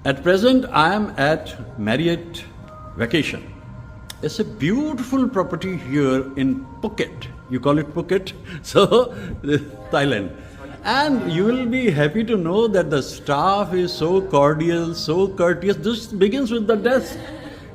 At present, I am at Marriott Vacation. It's a beautiful property here in Phuket. You call it Phuket? So, Thailand. And you will be happy to know that the staff is so cordial, so courteous. This begins with the desk.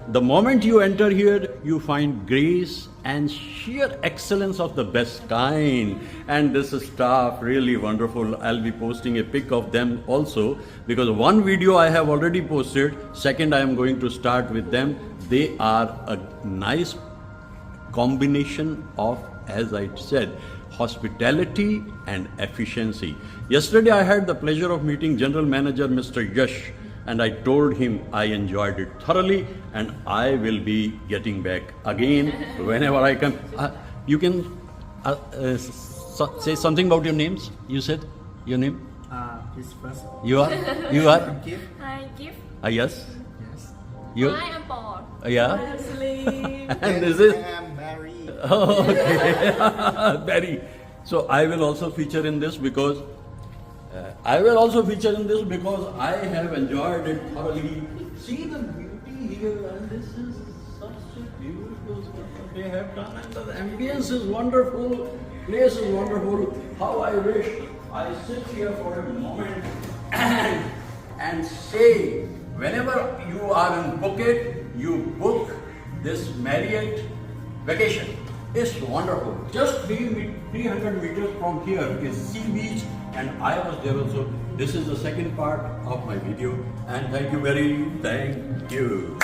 The moment you enter here, you find grace and sheer excellence of the best kind. And this staff really wonderful. I'll be posting a pic of them also, because one video I have already posted. Second, I am going to start with them. They are a nice combination of, as I said, hospitality and efficiency. Yesterday I had the pleasure of meeting General Manager Mr. Yash, and I told him I enjoyed it thoroughly and I will be getting back again whenever I come. You can say something about your names. You said your name? His first. You are? Gift. Hi, Gift. Yes. Yes. You? I am Paul. Yeah. Sleep. And this is? I am married. Oh, okay. Very. So I will also feature in this because I have enjoyed it thoroughly. See the beauty here, and this is such a beautiful stuff they have done, and the ambience is wonderful, place is wonderful. How I wish I sit here for a moment and say, whenever you are in Phuket, you book this Marriott Vacation. It's wonderful. Just 300 meters from here is sea beach, and I was there also. This is the second part of my video, and thank you.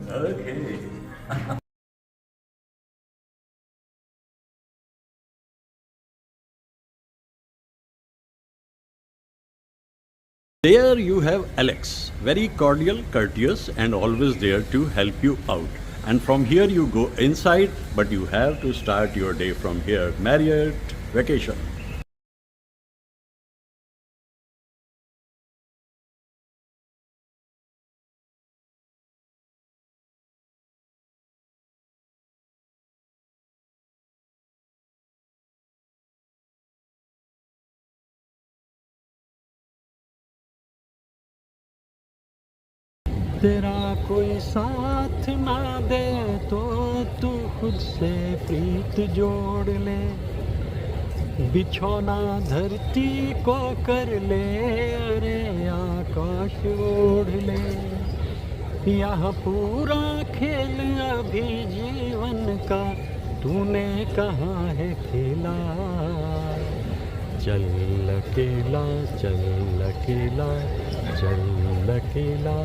Okay. There you have Alex, very cordial, courteous, and always there to help you out. And from here you go inside, but you have to start your day from here. Marriott Vacation. तेरा कोई साथ ना दे तो तू खुद से प्रीत जोड़ ले, बिछौना धरती को कर ले, अरे आकाश ओढ़ ले, यहाँ पूरा खेल अभी जीवन का तूने कहाँ है खेला, चल अकेला चल अकेला चल अकेला,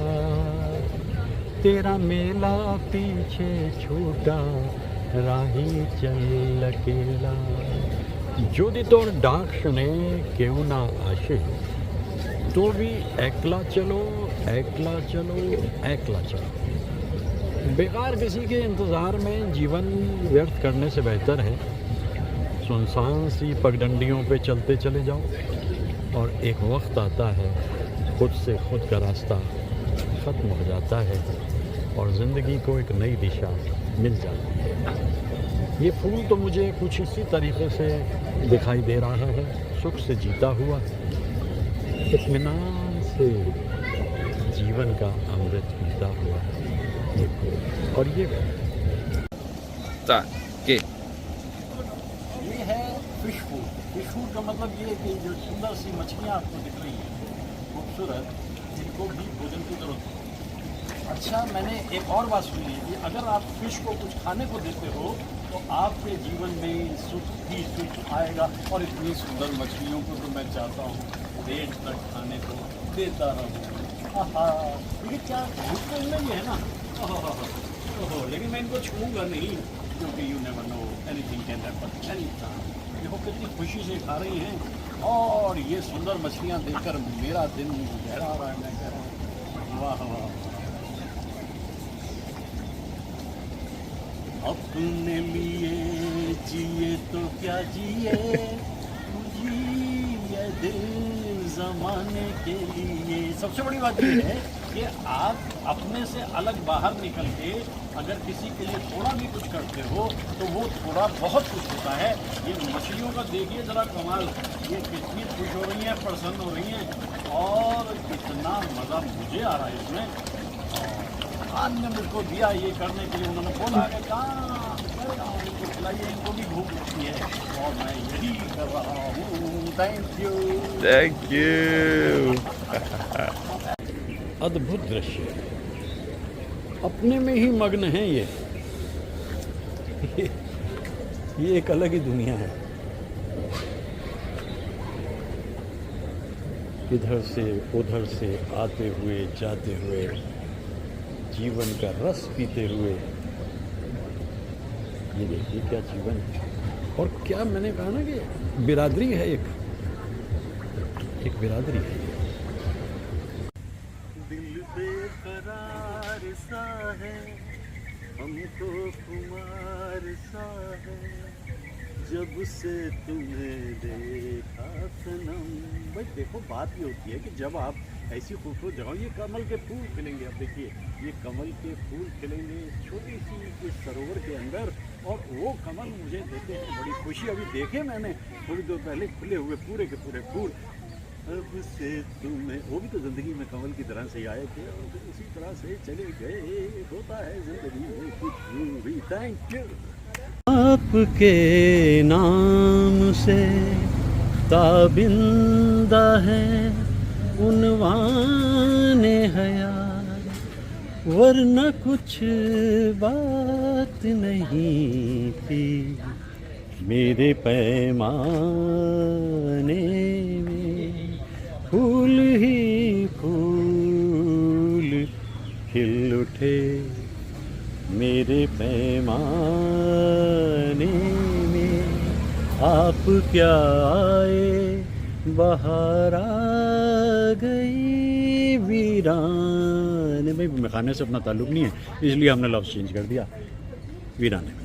तेरा मेला पीछे छूटा राही चल अकेला। যদি তোর ডাক শুনে কেউ না আসে तो भी একলা चलो একলা चलो একলা चलो। बेकार किसी के इंतज़ार में जीवन व्यर्थ करने से बेहतर है सुनसान सी पगडंडियों पे चलते चले जाओ, और एक वक्त आता है खुद से खुद का रास्ता ख़त्म हो जाता है और ज़िंदगी को एक नई दिशा मिल जाती है। ये फूल तो मुझे कुछ इसी तरीके से दिखाई दे रहा है, सुख से जीता हुआ, इत्मीनान से जीवन का अमृत पीता हुआ ये फूल। और ये है फिश फूड। फिश फूड का मतलब ये है कि जो सुंदर सी मछलियाँ आपको दिख रही हैं खूबसूरत, इनको भी भोजन की जरूरत है। अच्छा, मैंने एक और बात सुनी है कि अगर आप फिश को कुछ खाने को देते हो तो आपके जीवन में सुख ही सुख आएगा। और इतनी सुंदर मछलियों को तो मैं चाहता हूँ पेट तक खाने को देता रहूँ। लेकिन क्या भूख तो इनमें ही है ना। ओहो, लेकिन मैं इनको छूऊंगा नहीं, क्योंकि you never know, anything can happen any time. देखो कितनी खुशी से खा रही हैं, और ये सुंदर मछलियाँ देखकर मेरा दिन गहरा रहा है। मैं कह रहा हूँ वाह वाह। अपने लिए जिए तो क्या जिए, जिए दिल ज़माने के लिए। सबसे बड़ी बात ये है कि आप अपने से अलग बाहर निकल के अगर किसी के लिए थोड़ा भी कुछ करते हो तो वो थोड़ा बहुत कुछ होता है। ये मछलियों का देखिए ज़रा कमाल, ये कितनी खुश हो रही हैं, प्रसन्न हो रही हैं और कितना मज़ा मुझे आ रहा है इसमें। आज ने मुझको दिया ये करने के लिए, उन्होंने बोला कि कहाँ इनको खिलाइए, इनको भी भूख लगती है और मैं यही कर रहा हूँ। Thank you. अद्भुत दृश्य, अपने में ही मग्न हैं ये एक अलग ही दुनिया है। इधर से उधर से आते हुए जाते हुए, जीवन का रस पीते हुए, ये देखिए क्या जीवन है। और क्या मैंने कहा ना कि बिरादरी है, एक बिरादरी है। दिल बेकरार सा है, हमको खुमार सा है, जब से तुम्हें देखा सनम। भाई देखो, बात ये होती है कि जब आप ऐसी खूबसूरत जगह, ये कमल के फूल खिलेंगे, अब देखिए ये कमल के फूल खिलेंगे छोटी सी इस सरोवर के अंदर, और वो कमल मुझे देते हैं बड़ी खुशी। अभी देखे मैंने थोड़ी देर पहले खुले हुए पूरे के पूरे फूल। अब से तुम्हें, वो भी तो ज़िंदगी में कमल की तरह से आए थे और फिर उसी तरह से चले गए। होता है ज़िंदगी में कुछ भी। Thank you. आपके नाम से ताबिंदा है उन्वाने हयात, वरना कुछ बात नहीं थी मेरे पैमाने में। फूल ही फूल खिल उठे मेरे पैमाने में, आप क्या आए बाहर आ गई वीरान में। मैं खाने से अपना ताल्लुक़ नहीं है, इसलिए हमने लफ्ज़ चेंज कर दिया, वीराने में।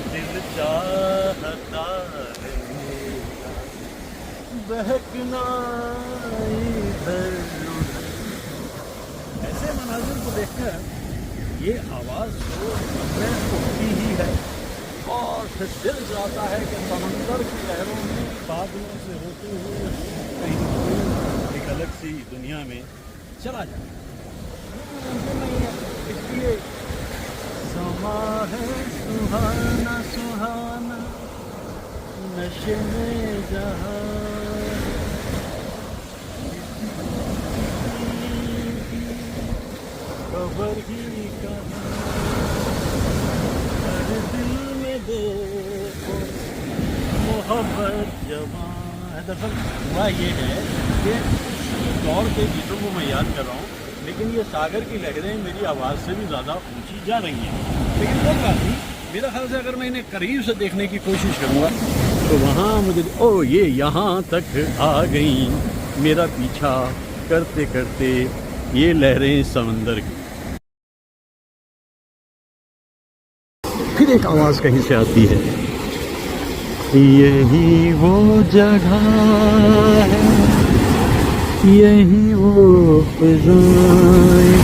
दिल चाहता है बहकना इधर उधर। ऐसे मनाजिर को देखकर ये आवाज़ तो में उठती ही है और फिर दिल जाता है कि समंदर की लहरों में बादलों से होते हुए कहीं एक अलग सी दुनिया में चला जाए। इसलिए समा है सुहाना सुहाना, नशे में जहाँ खबर ही कहाँ, हर दिल में देखो मोहब्बत जवां। दरअसल हुआ ये है कि दौर के गीतों को मैं याद कर रहा हूँ, लेकिन ये सागर की लहरें मेरी आवाज़ से भी ज़्यादा ऊंची जा रही हैं। लेकिन वो बात नहीं, मेरा ख्याल से अगर मैं इन्हें करीब से देखने की कोशिश करूँगा तो वहाँ मुझे ये यहाँ तक आ गई मेरा पीछा करते करते ये लहरें समंदर की। फिर एक आवाज़ कहीं से आती है, यही वो जगह है, यही वो फिज़ाएं,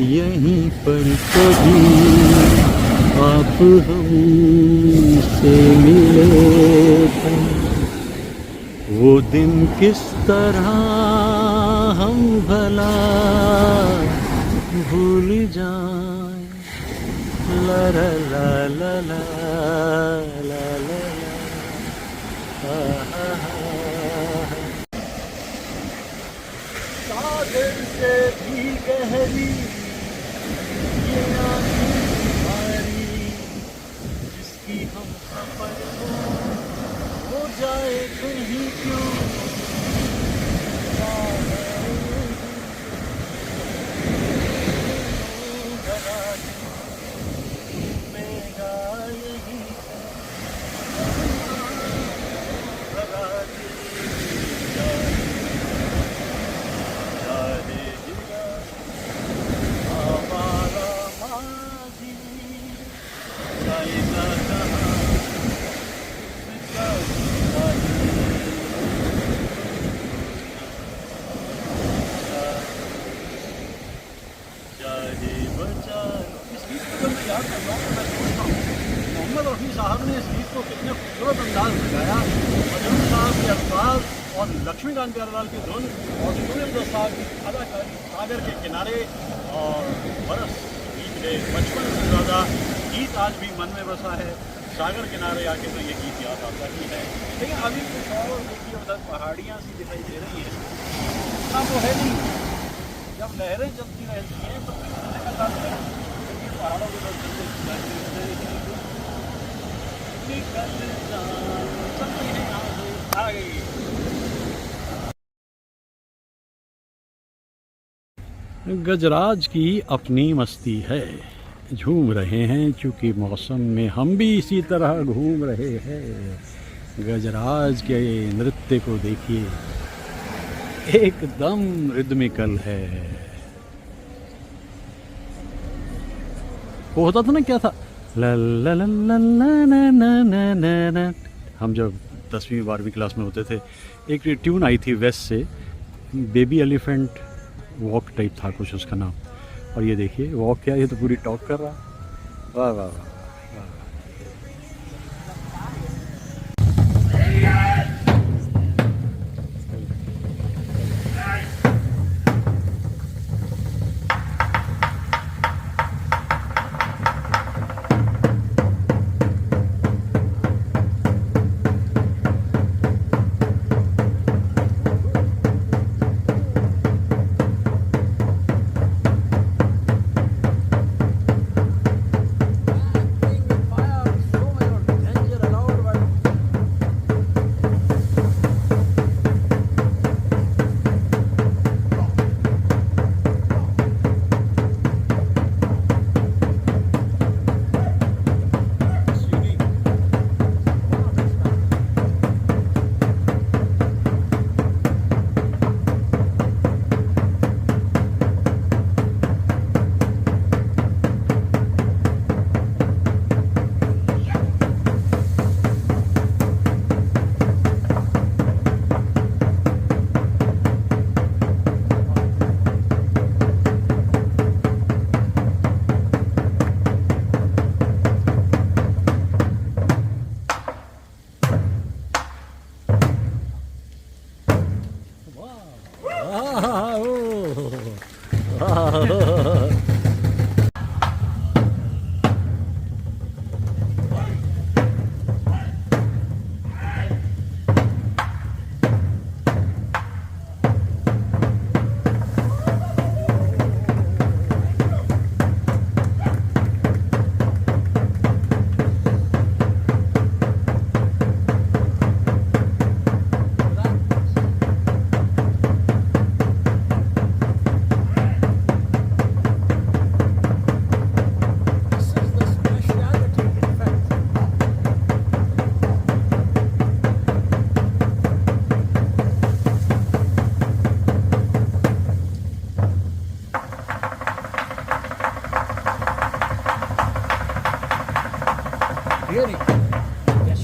यहीं पर कभी आप हमसे मिले थे। वो दिन किस तरह हम भला भूल जाएं। ला ला ला ला ला ला ला सागर से भी गहरी ये आंखें तुम्हारी, जिसकी हम खबर हो जाए कहीं क्यों। साहब ने इस गीत को कितने खूबसूरत अंदाज में गाया। मजनू साहब के अल्फाज और लक्ष्मीकांत प्यारेलाल की धुन और सूर्यप्रकाश साहब की अदाकारी, सागर के किनारे और बरस बीत गए, बचपन से ज़्यादा गीत आज भी मन में बसा है। सागर किनारे आके तो ये गीत याद आता ही है। लेकिन अभी कुछ और देखिए, उधर पहाड़ियाँ सी दिखाई दे रही हैं, इतना तो है नहीं। जब लहरें चलती रहती हैं तो कहने का तात्पर्य ये पहाड़ों के चलते आ गई। गजराज की अपनी मस्ती है, झूम रहे हैं चूँकि मौसम में हम भी इसी तरह घूम रहे हैं। गजराज के नृत्य को देखिए, एकदम रिदमिकल है। वो होता था ना, क्या था, ला ला ला ला ला ना ना ना ना ना। हम जब 10वीं 12वीं क्लास में होते थे, एक ट्यून आई थी वेस्ट से, बेबी एलिफेंट वॉक टाइप था कुछ उसका नाम। और ये देखिए वॉक क्या, ये तो पूरी टॉक कर रहा। वाह वाह वाह। Really? Yes.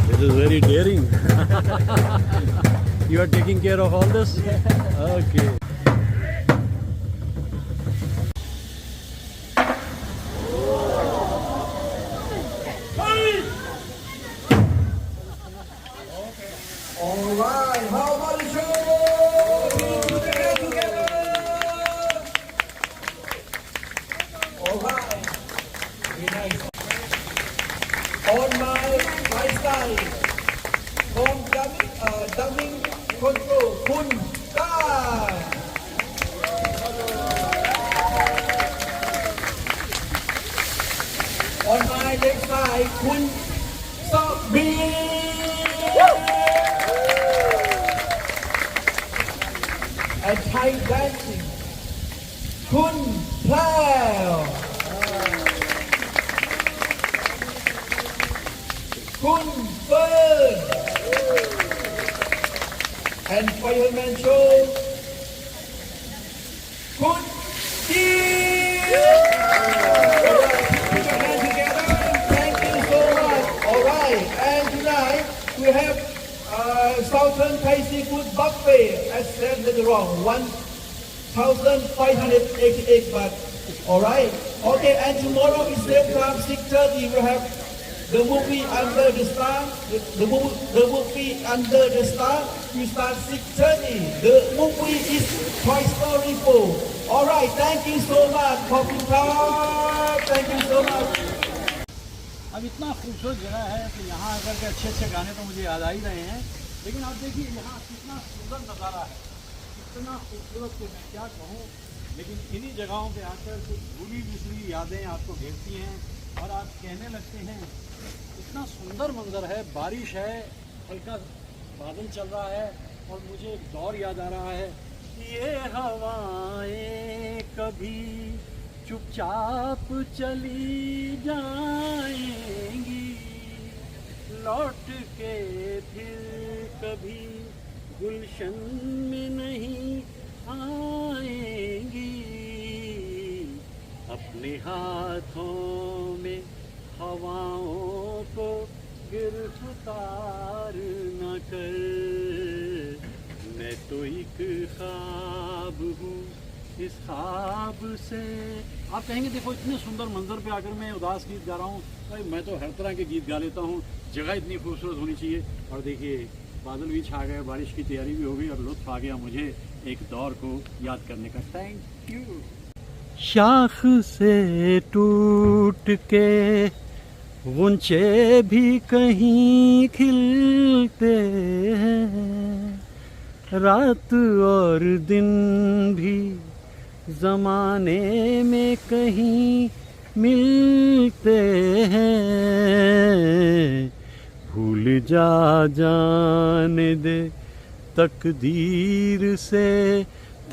This is very daring. You are taking care of all this? Okay. All right, how about the show? Together. All right. Very nice. On my right side, from dubbing control, Kun Kai. On my left side, Kun Sabri. And Thai dancing, Kun คุณเฟิร์น and fireman show คุณจี Put your hands together. Thank you so much. All right. And tonight we have Southern Thai Seafood Buffet. I said it wrong. 1,588 baht. All right. Okay. And tomorrow is same time 6:30. We have the movie Under the Star. The movie Under the Star. We start 6:30. The movie is Toy Story 4. All right. Thank you so much. Thank you so much. अब इतना खूबसूरत जगह है कि यहाँ आकर के अच्छे अच्छे गाने तो मुझे याद आ ही रहे हैं, लेकिन आप देखिए यहाँ कितना सुंदर नज़ारा है, कितना खूबसूरत कि मैं क्या कहूँ। लेकिन इन्हीं जगहों पे आकर कुछ भूली बिसरी यादें आपको घेरती हैं और आप कहने लगते हैं इतना सुंदर मंजर है, बारिश है, हल्का बादल चल रहा है और मुझे एक दौर याद आ रहा है, ये हवाएं कभी चुपचाप चली जाएंगी, लौट के फिर कभी गुलशन में नहीं आएंगी, अपने हाथों में हवाओं को गिरफ्तार न कर, मैं तो एक ख्वाब हूँ इस ख्वाब से। आप कहेंगे देखो इतने सुंदर मंजर पे आकर मैं उदास गीत गा रहा हूँ, भाई मैं तो हर तरह के गीत गा लेता हूँ, जगह इतनी खूबसूरत होनी चाहिए। और देखिए बादल भी छा गए, बारिश की तैयारी भी हो गई और लुत्फ आ गया मुझे एक दौर को याद करने का। Thank you. शाख से टूट के गुंचे भी कहीं खिलते हैं, रात और दिन भी ज़माने में कहीं मिलते हैं, भूल जाने दे तकदीर से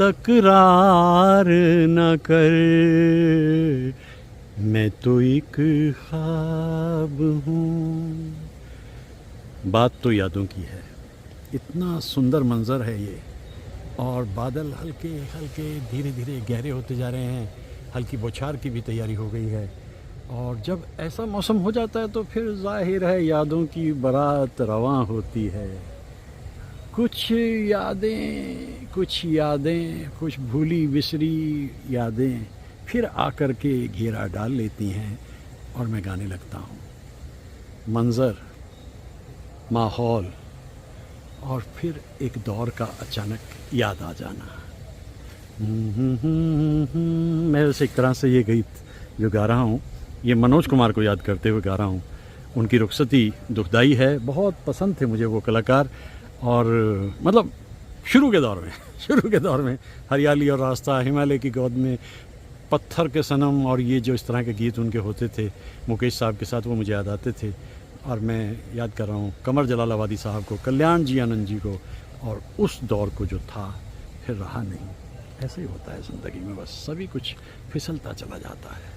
तकरार न कर, मैं तो एक ख्वाब हूँ। बात तो यादों की है, इतना सुंदर मंजर है ये, और बादल हल्के हल्के धीरे धीरे गहरे होते जा रहे हैं, हल्की बौछार की भी तैयारी हो गई है। और जब ऐसा मौसम हो जाता है तो फिर जाहिर है यादों की बारात रवां होती है। कुछ यादें कुछ भूली बिसरी यादें फिर आकर के घेरा डाल लेती हैं और मैं गाने लगता हूँ। मंज़र, माहौल और फिर एक दौर का अचानक याद आ जाना। मैं वैसे एक तरह से ये गीत जो गा रहा हूँ ये मनोज कुमार को याद करते हुए गा रहा हूँ। उनकी रुखसती दुखदाई है, बहुत पसंद थे मुझे वो कलाकार। और मतलब शुरू के दौर में हरियाली और रास्ता, हिमालय की गोद में, पत्थर के सनम और ये जो इस तरह के गीत उनके होते थे मुकेश साहब के साथ, वो मुझे याद आते थे। और मैं याद कर रहा हूँ कमर जलालाबादी साहब को, कल्याण जी आनंद जी को, और उस दौर को जो था फिर रहा नहीं। ऐसे ही होता है ज़िंदगी में, बस सभी कुछ फिसलता चला जाता है।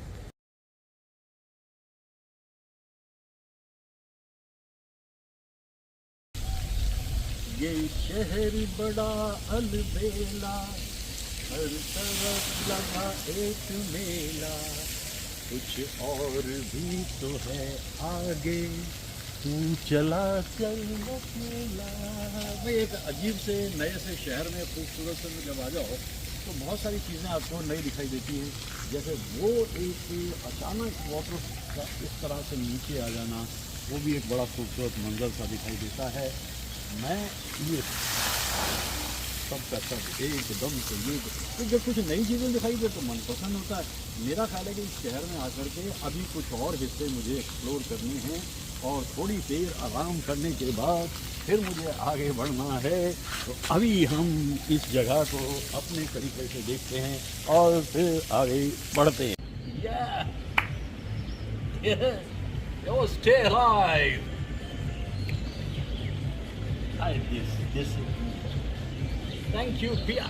ये शहर बड़ा अलबेला, हर तरफ लगा एक मेला, कुछ और भी तो है आगे, तू चला चल अकेला। भाई एक अजीब से नए से शहर में खूबसूरत से जब आ जाओ तो बहुत सारी चीज़ें आपको नई दिखाई देती हैं। जैसे वो एक अचानक वाटर का इस तरह से नीचे आ जाना, वो भी एक बड़ा खूबसूरत मंजर सा दिखाई देता है। मैं ये सब का सब एकदम से ये तो जब कुछ नई चीज़ें दिखाई दे तो मन पसंद होता है। मेरा ख्याल है कि इस शहर में आकर के अभी कुछ और हिस्से मुझे एक्सप्लोर करने हैं और थोड़ी देर आराम करने के बाद फिर मुझे आगे बढ़ना है। तो अभी हम इस जगह को अपने तरीके से देखते हैं और फिर आगे बढ़ते हैं। Stay alive. Thank you, Pia.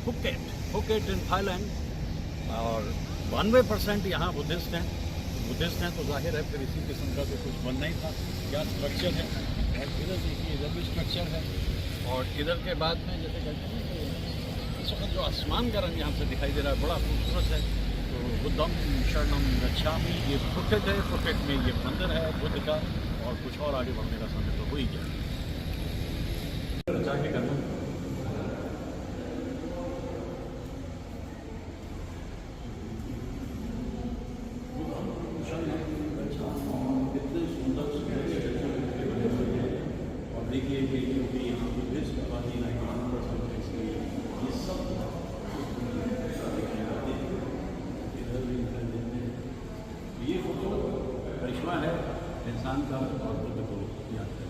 Pocket in Thailand. और 92% यहाँ बुद्धिस्ट हैं। बुद्धिस्ट हैं तो जाहिर है फिर इसी किस्म का तो कुछ बनना ही था। क्या स्ट्रक्चर है, और इधर देखिए, इधर भी स्ट्रक्चर है। और इधर के बाद में जैसे कहते हैं कि इस वक्त जो आसमान का रंग यहाँ से दिखाई दे रहा है बड़ा खूबसूरत है। तो बुद्धम शरणम गच्छामि, ये पुकेट है। पुकेट में ये मंदिर है बुद्ध का, और कुछ और आगे बढ़ने का समय तो हो ही गया। जाके करना देखिए कि क्योंकि यहाँ पर बेस्ट आबादी 91% है, इसलिए ये सब इधर भी निकल देते हैं। ये फोटो करिश्मा है इंसान का और बुद्ध को याद है।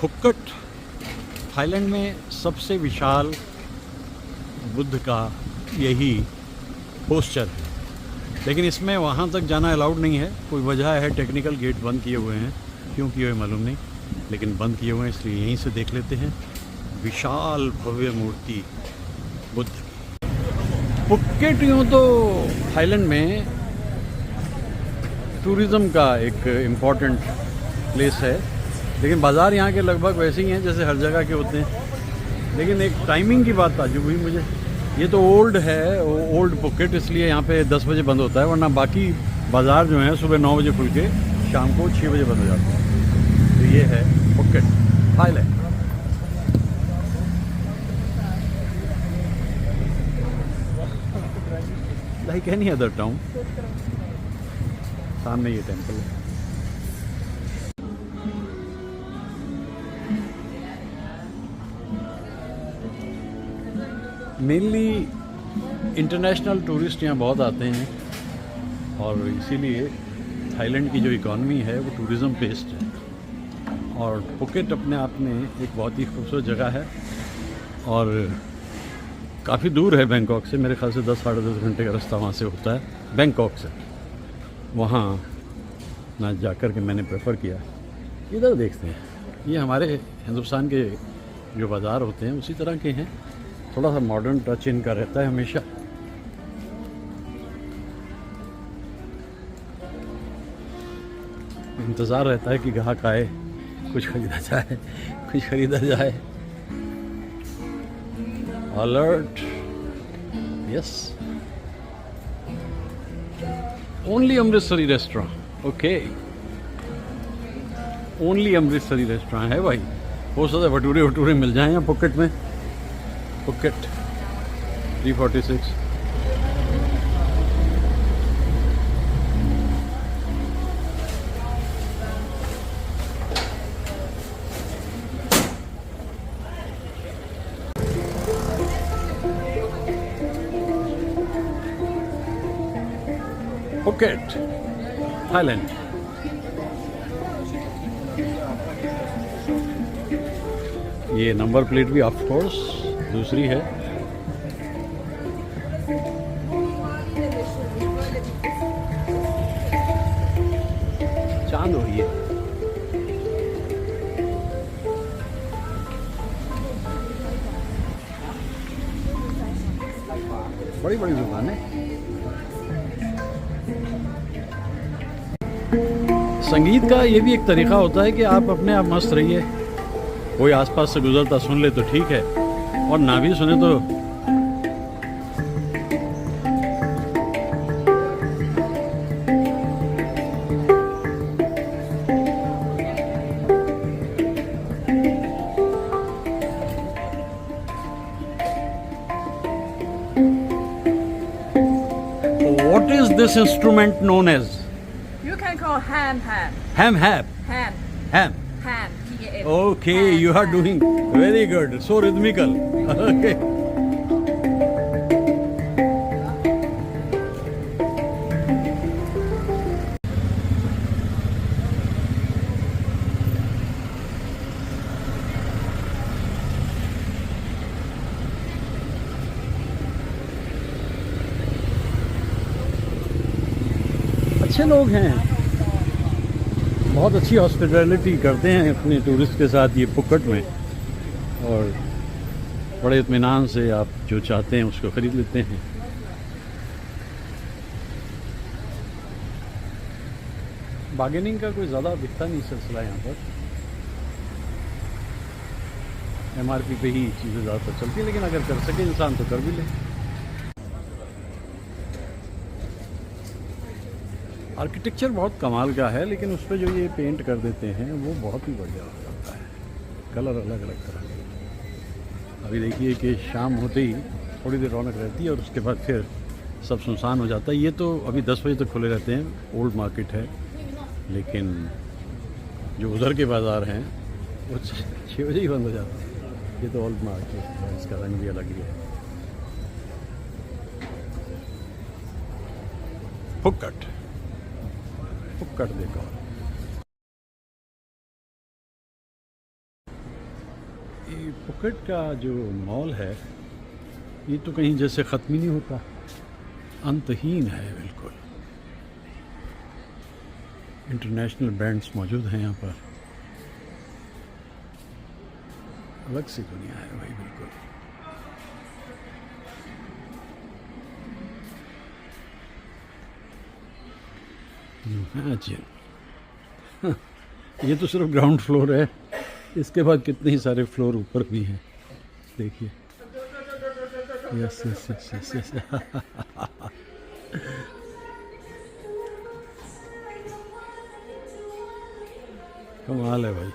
फुक्कट थाईलैंड में सबसे विशाल बुद्ध का यही पोस्चर है, लेकिन इसमें वहाँ तक जाना अलाउड नहीं है। कोई वजह है, टेक्निकल गेट बंद किए हुए हैं, क्यों किए हुए मालूम नहीं, लेकिन बंद किए हुए हैं, इसलिए यहीं से देख लेते हैं विशाल भव्य मूर्ति बुद्ध की। फुक्केट यूँ तो थाईलैंड में टूरिज़्म का एक इम्पॉर्टेंट प्लेस है, लेकिन बाज़ार यहाँ के लगभग वैसे ही हैं जैसे हर जगह के होते हैं। लेकिन एक टाइमिंग की बात ताजुब हुई मुझे। ये तो ओल्ड है, ओल्ड पुकेट, इसलिए यहाँ पे 10 बजे बंद होता है, वरना बाकी बाज़ार जो है सुबह 9 बजे खुल के शाम को 6 बजे बंद हो जाता है। तो ये है pocket Thailand. Like any other town. सामने ये टेम्पल है। मेनली इंटरनेशनल टूरिस्ट यहाँ बहुत आते हैं, और इसीलिए थाईलैंड की जो इकॉनमी है वो टूरिज़्म बेस्ड है। और पुकेट अपने आप में एक बहुत ही खूबसूरत जगह है, और काफ़ी दूर है बैंकॉक से। मेरे ख्याल से 10 साढ़े 10 घंटे का रास्ता वहाँ से होता है बैंकॉक से। वहाँ ना जाकर के मैंने प्रेफर किया। इधर देखते हैं, ये हमारे हिंदुस्तान के जो बाज़ार होते हैं उसी तरह के हैं, थोड़ा सा मॉडर्न टच इनका रहता है हमेशा। इंतज़ार रहता है कि ग्राहक आए, कुछ खरीदा जाए, कुछ खरीदा जाए। Alert, yes, only Amritsari restaurant, okay, only Amritsari restaurant है भाई। हो सकता है भटूरे वटूरे मिल जाएं यहाँ पुकेट में। पुकेट 346। Pocket Thailand. ये नंबर प्लेट भी ऑफ कोर्स दूसरी है। चांद हो रही है। बड़ी बड़ी दुकान है। संगीत का ये भी एक तरीका होता है कि आप अपने आप मस्त रहिए, कोई आसपास से गुजरता सुन ले तो ठीक है, और ना भी सुने तो this instrument known as? You can call ham. Ham hab. Ham. Ham. Ham. Ham. Okay, you are doing very good. So rhythmical. Okay. अच्छे लोग हैं, बहुत अच्छी हॉस्पिटैलिटी करते हैं अपने टूरिस्ट के साथ ये पुक्कट में, और बड़े इत्मीनान से आप जो चाहते हैं उसको ख़रीद लेते हैं। बार्गेनिंग का कोई ज़्यादा दिखता नहीं सिलसिला यहाँ पर, MRP पे ही चीज़ें ज़्यादातर चलती हैं, लेकिन अगर कर सके इंसान तो कर भी ले। आर्किटेक्चर बहुत कमाल का है, लेकिन उस पर जो ये पेंट कर देते हैं वो बहुत ही बढ़िया हो जाता है, कलर अलग अलग तरह के। अभी देखिए कि शाम होते ही थोड़ी देर रौनक रहती है और उसके बाद फिर सब सुनसान हो जाता है। ये तो अभी 10 बजे तक खुले रहते हैं, ओल्ड मार्केट है, लेकिन जो उधर के बाज़ार हैं वो 6 बजे ही बंद हो जाते हैं। ये तो ओल्ड मार्केट है, इसका रंग भी अलग ही है। पुक्कट देखो, ये पुक्कट का जो मॉल है ये तो कहीं जैसे ख़त्म ही नहीं होता, अंतहीन है बिल्कुल। इंटरनेशनल ब्रांड्स मौजूद हैं यहाँ पर, अलग सी दुनिया है भाई बिल्कुल। Imagine। ये तो सिर्फ ग्राउंड फ्लोर है, इसके बाद कितने ही सारे फ्लोर ऊपर भी हैं, देखिए। Yes yes yes yes yes कमाल है भाई।